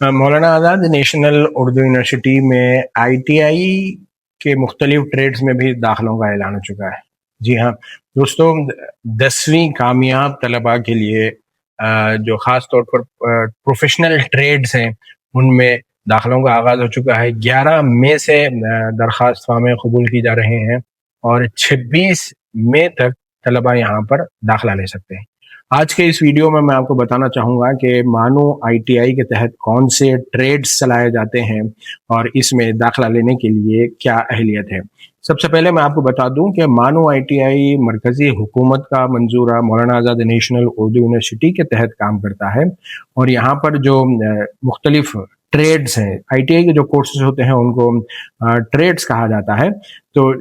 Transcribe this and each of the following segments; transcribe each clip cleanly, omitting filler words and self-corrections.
मौलाना आज़ाद national Urdu university में ITI के मुख्तलिफ ट्रेड्स में भी दाखिलों का ऐलान हो चुका है। जी हाँ दोस्तों, 10वीं कामयाब तलबा के लिए जो ख़ास तौर पर प्रोफेशनल ट्रेड्स हैं उनमें दाखिलों का आगाज़ हो चुका है। 11 मई से दरख्वास्त फार्में कबूल की जा रहे हैं और 26 मई तक तलबा यहाँ पर दाखिला ले सकते हैं। आज के इस वीडियो में मैं आपको बताना चाहूँगा कि मानो आईटीआई के तहत कौन से ट्रेड्स चलाए जाते हैं और इसमें दाखिला लेने के लिए क्या अहलियत है। सबसे पहले मैं आपको बता दूं कि मानो आईटीआई मरकज़ी हुकूमत का मंजूरा मौलाना आज़ाद नेशनल उर्दू यूनिवर्सिटी के तहत काम करता है और यहाँ पर जो मुख्तलिफ ट्रेड्स हैं, आईटीआई के जो कोर्सेज होते हैं उनको ट्रेड्स कहा जाता है। तो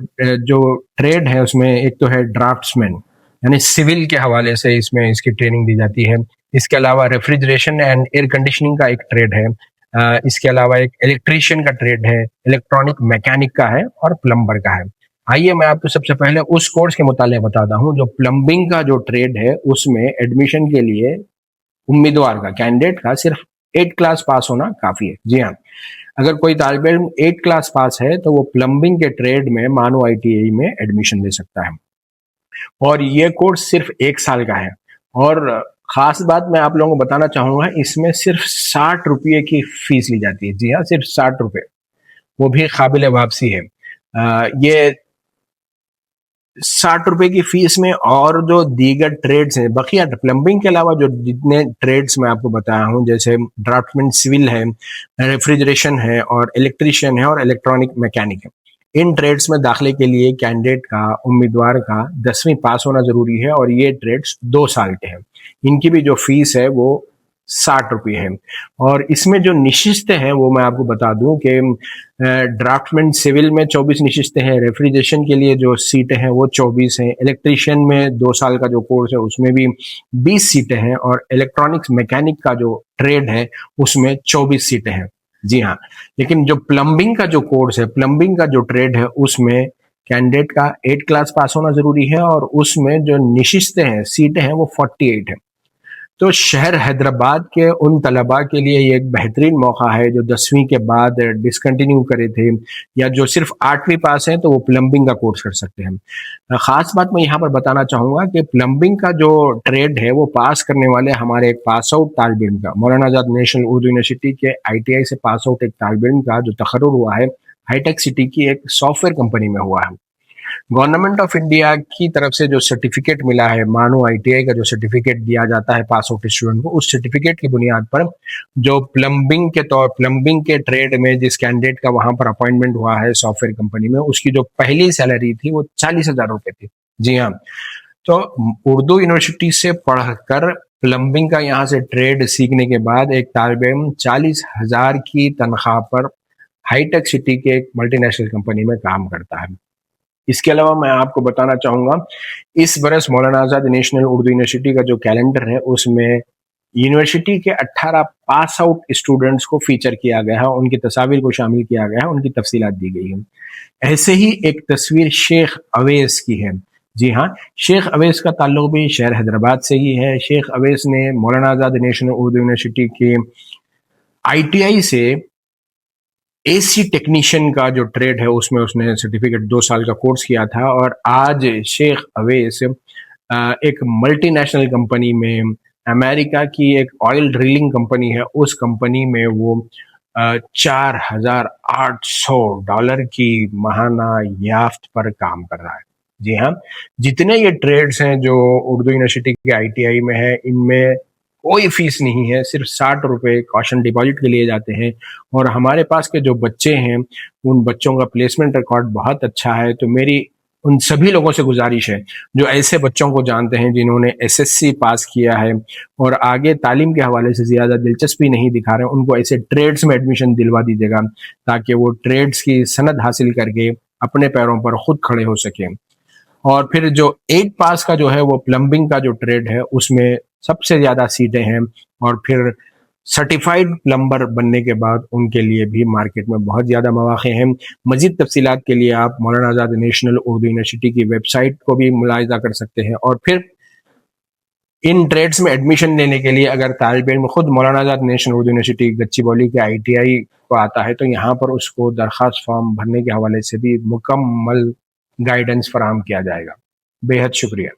जो ट्रेड है उसमें एक तो है ड्राफ्ट्समैन, यानी सिविल के हवाले से इसमें इसकी ट्रेनिंग दी जाती है। इसके अलावा रेफ्रिजरेशन एंड एयर कंडीशनिंग का एक ट्रेड है। इसके अलावा एक इलेक्ट्रीशियन का ट्रेड है, इलेक्ट्रॉनिक मैकेनिक का है और प्लम्बर का है। आइए मैं आपको सबसे पहले उस कोर्स के मुताले बताता हूँ। जो प्लम्बिंग का जो ट्रेड है उसमें एडमिशन के लिए उम्मीदवार का, कैंडिडेट का सिर्फ 8 क्लास पास होना काफ़ी है। जी हाँ, अगर कोई तालिब इल्म 8 क्लास पास है तो वो प्लम्बिंग के ट्रेड में मानो आईटीआई में एडमिशन ले सकता है और ये कोर्स सिर्फ 1 साल का है। और खास बात मैं आप लोगों को बताना चाहूँगा, इसमें सिर्फ 60 रुपये की फीस ली जाती है। जी हाँ, सिर्फ 60 रुपये, वो भी काबिल वापसी है। ये 60 रुपए की फीस में और जो दीगर ट्रेड्स हैं, बकिया प्लम्बिंग के अलावा जो जितने ट्रेड्स मैं आपको बताया हूँ, जैसे ड्राफ्टमैन सिविल है, रेफ्रिजरेशन है और इलेक्ट्रीशियन है और इलेक्ट्रॉनिक मैकेनिक है, इन ट्रेड्स में दाखिले के लिए कैंडिडेट का, उम्मीदवार का 10वीं पास होना जरूरी है और ये ट्रेड्स 2 साल के हैं। इनकी भी जो फीस है वो 60 रुपये है। और इसमें जो निशिस्तें हैं वो मैं आपको बता दूं कि ड्राफ्टमैन सिविल में 24 निशिस्तें हैं, रेफ्रिजरेशन के लिए जो सीटें हैं वो 24 हैं, इलेक्ट्रीशियन में 2 साल का जो कोर्स है उसमें भी 20 सीटें हैं और इलेक्ट्रॉनिक्स मैकेनिक का जो ट्रेड है उसमें 24 सीटें हैं। जी हाँ, लेकिन जो प्लम्बिंग का जो कोर्स है, प्लम्बिंग का जो ट्रेड है उसमें कैंडिडेट का 8 क्लास पास होना जरूरी है और उसमें जो निशिस्तें हैं, सीटें हैं वो 48 है। तो शहर हैदराबाद के उन तलबा के लिए ये एक बेहतरीन मौका है जो 10वीं के बाद डिसकंटिन्यू करे थे या जो सिर्फ 8वीं पास हैं तो वो प्लम्बिंग का कोर्स कर सकते हैं। ख़ास बात मैं यहाँ पर बताना चाहूँगा कि प्लम्बिंग का जो ट्रेड है वो पास करने वाले हमारे एक पास आउट तालिब इल्म का, मौलाना आज़ाद नेशनल उर्दू यूनिवर्सिटी के आईटीआई से पास आउट एक तालिब इल्म का जो तखर्रुर हुआ है हाईटेक सिटी की एक सॉफ्टवेयर कंपनी में हुआ है। गवर्नमेंट ऑफ इंडिया की तरफ से जो सर्टिफिकेट मिला है, मानो आईटीआई का जो सर्टिफिकेट दिया जाता है पास आउट स्टूडेंट को, उस सर्टिफिकेट की बुनियाद पर जो प्लम्बिंग के ट्रेड में जिस कैंडिडेट का वहां पर अपॉइंटमेंट हुआ है सॉफ्टवेयर कंपनी में, उसकी जो पहली सैलरी थी वो 40,000 रुपए थी। जी हाँ, तो उर्दू यूनिवर्सिटी से पढ़कर प्लम्बिंग का यहाँ से ट्रेड सीखने के बाद एक तालिब इल्म 40,000 की तनख्वाह पर हाईटेक सिटी के एक मल्टीनेशनल कंपनी में काम करता है। इसके अलावा मैं आपको बताना चाहूँगा, इस बरस मौलाना आज़ाद नेशनल उर्दू यूनिवर्सिटी का जो कैलेंडर है उसमें यूनिवर्सिटी के 18 पास आउट स्टूडेंट्स को फीचर किया गया है, उनकी तस्वीर को शामिल किया गया है, उनकी तफसीलात दी गई है। ऐसे ही एक तस्वीर शेख अवैस की है। जी हाँ, शेख अवैस का ताल्लुक भी शहर हैदराबाद से ही है। शेख अवैस ने मौलाना आज़ाद नेशनल उर्दू यूनिवर्सिटी के आईटीआई से एसी टेक्नीशियन का जो ट्रेड है उसमें उसने सर्टिफिकेट 2 साल का कोर्स किया था और आज शेख अवैस एक मल्टीनेशनल कंपनी में, अमेरिका की एक ऑयल ड्रिलिंग कंपनी है, उस कंपनी में वो $4,800 की माहाना याफ्त पर काम कर रहा है। जी हाँ, जितने ये ट्रेड्स हैं जो उर्दू यूनिवर्सिटी के आईटीआई में है, इनमें कोई फीस नहीं है, सिर्फ 60 रुपये कॉशन डिपॉजिट के लिए जाते हैं। और हमारे पास के जो बच्चे हैं उन बच्चों का प्लेसमेंट रिकॉर्ड बहुत अच्छा है। तो मेरी उन सभी लोगों से गुजारिश है जो ऐसे बच्चों को जानते हैं जिन्होंने एसएससी पास किया है और आगे तालीम के हवाले से ज़्यादा दिलचस्पी नहीं दिखा रहे, उनको ऐसे ट्रेड्स में एडमिशन दिलवा दीजिएगा ताकि वो ट्रेड्स की सनद हासिल करके अपने पैरों पर खुद खड़े हो सकें। और फिर जो 8 पास का जो है वो प्लम्बिंग का जो ट्रेड है उसमें सबसे ज़्यादा सीटें हैं और फिर सर्टिफाइड प्लम्बर बनने के बाद उनके लिए भी मार्केट में बहुत ज़्यादा मौक़े हैं। मज़ीद तफसीलात के लिए आप मौलाना आज़ाद नेशनल उर्दू यूनिवर्सिटी की वेबसाइट को भी मुलाहिज़ा कर सकते हैं और फिर ان ٹریڈس میں ایڈمیشن لینے کے لیے اگر طالب علم خود مولانا آزاد نیشنل اردو یونیورسٹی گچی باؤلی کے ITI کو آتا ہے تو یہاں پر اس کو درخواست فارم بھرنے کے حوالے سے بھی مکمل گائیڈنس فراہم کیا جائے گا. بے حد شکریہ.